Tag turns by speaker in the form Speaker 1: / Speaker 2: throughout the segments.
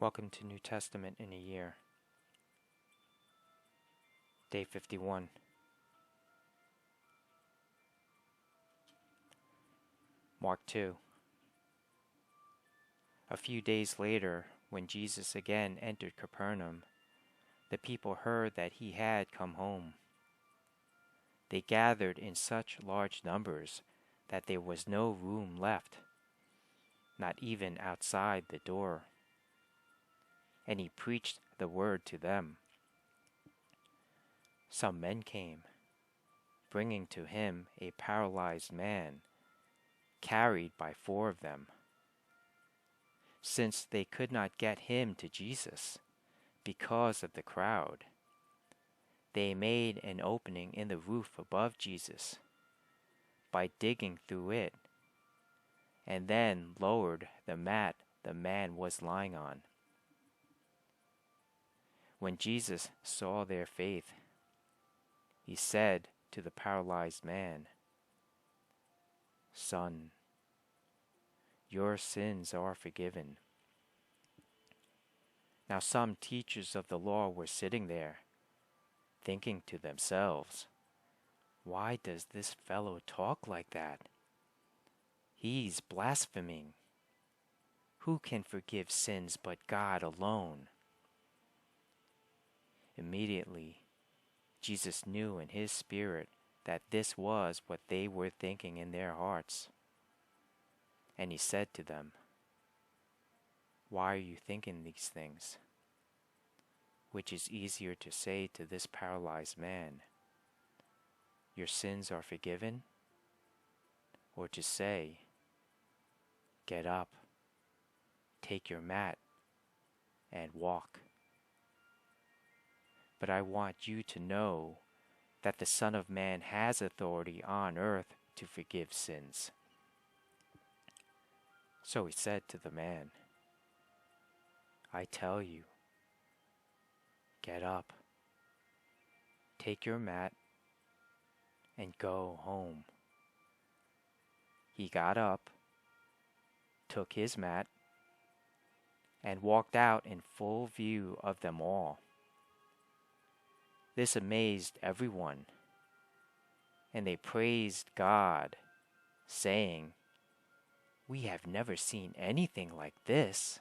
Speaker 1: Welcome to New Testament in a Year. Day 51. Mark 2. A few days later, when Jesus again entered Capernaum, the people heard that he had come home. They gathered in such large numbers that there was no room left, not even outside the door. And he preached the word to them. Some men came, bringing to him a paralyzed man, carried by 4 of them. Since they could not get him to Jesus because of the crowd, they made an opening in the roof above Jesus by digging through it, and then lowered the mat the man was lying on. When Jesus saw their faith, he said to the paralyzed man, "Son, your sins are forgiven." Now some teachers of the law were sitting there, thinking to themselves, "Why does this fellow talk like that? He's blaspheming. Who can forgive sins but God alone?" Immediately, Jesus knew in his spirit that this was what they were thinking in their hearts. And he said to them, "Why are you thinking these things? Which is easier to say to this paralyzed man, 'Your sins are forgiven,' or to say, 'Get up, take your mat, and walk'? But I want you to know that the Son of Man has authority on earth to forgive sins." So he said to the man, "I tell you, get up, take your mat, and go home." He got up, took his mat, and walked out in full view of them all. This amazed everyone, and they praised God, saying, "We have never seen anything like this."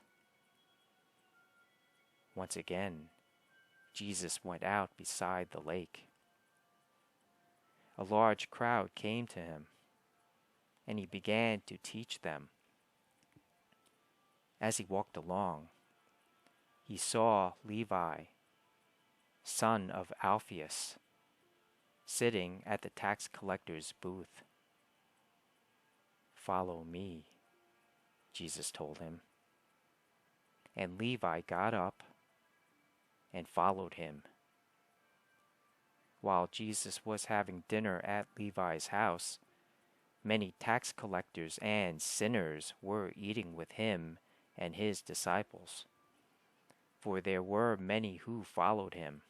Speaker 1: Once again, Jesus went out beside the lake. A large crowd came to him, and he began to teach them. As he walked along, he saw Levi, son of Alphaeus, sitting at the tax collector's booth. "Follow me," Jesus told him. And Levi got up and followed him. While Jesus was having dinner at Levi's house, many tax collectors and sinners were eating with him and his disciples, for there were many who followed him.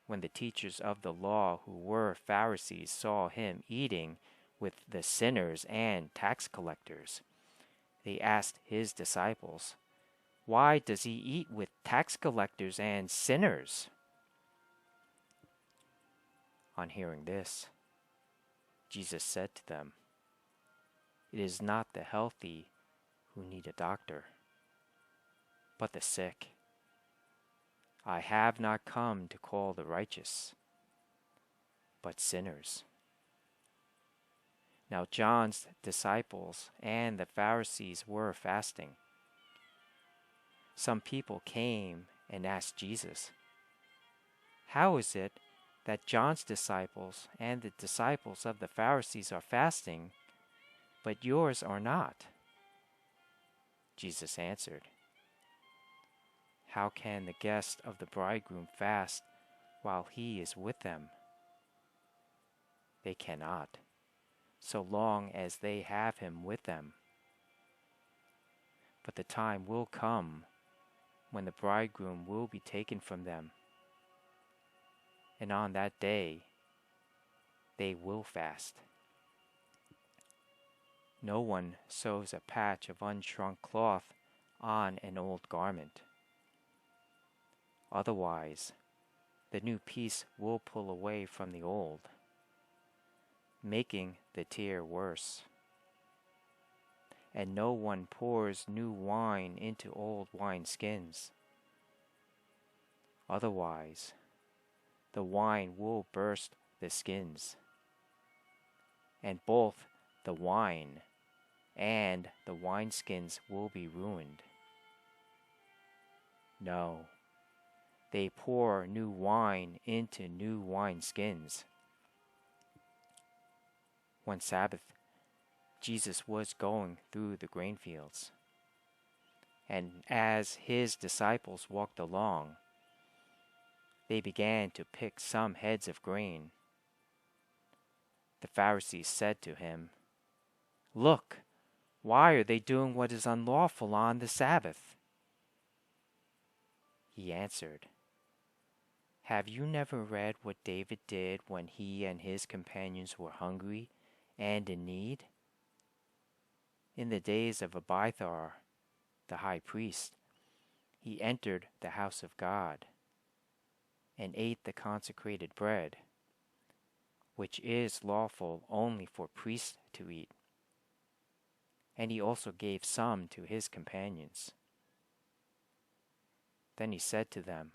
Speaker 1: When the teachers of the law, who were Pharisees, saw him eating with the sinners and tax collectors, they asked his disciples, "Why does he eat with tax collectors and sinners?" On hearing this, Jesus said to them, "It is not the healthy who need a doctor, but the sick. I have not come to call the righteous, but sinners." Now John's disciples and the Pharisees were fasting. Some people came and asked Jesus, "How is it that John's disciples and the disciples of the Pharisees are fasting, but yours are not?" Jesus answered, "How can the guest of the bridegroom fast while he is with them? They cannot, so long as they have him with them. But the time will come when the bridegroom will be taken from them, and on that day they will fast. No one sews a patch of unshrunk cloth on an old garment. Otherwise, the new piece will pull away from the old, making the tear worse. And no one pours new wine into old wineskins. Otherwise, the wine will burst the skins, and both the wine and the wineskins will be ruined. No, they pour new wine into new wineskins. One Sabbath, Jesus was going through the grain fields, and as his disciples walked along, they began to pick some heads of grain. The Pharisees said to him, "Look, why are they doing what is unlawful on the Sabbath?" He answered, "Have you never read what David did when he and his companions were hungry and in need? In the days of Abiathar, the high priest, he entered the house of God and ate the consecrated bread, which is lawful only for priests to eat. And he also gave some to his companions." Then he said to them,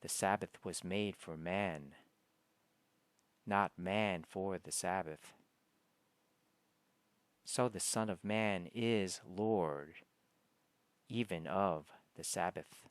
Speaker 1: "The Sabbath was made for man, not man for the Sabbath. So the Son of Man is Lord, even of the Sabbath."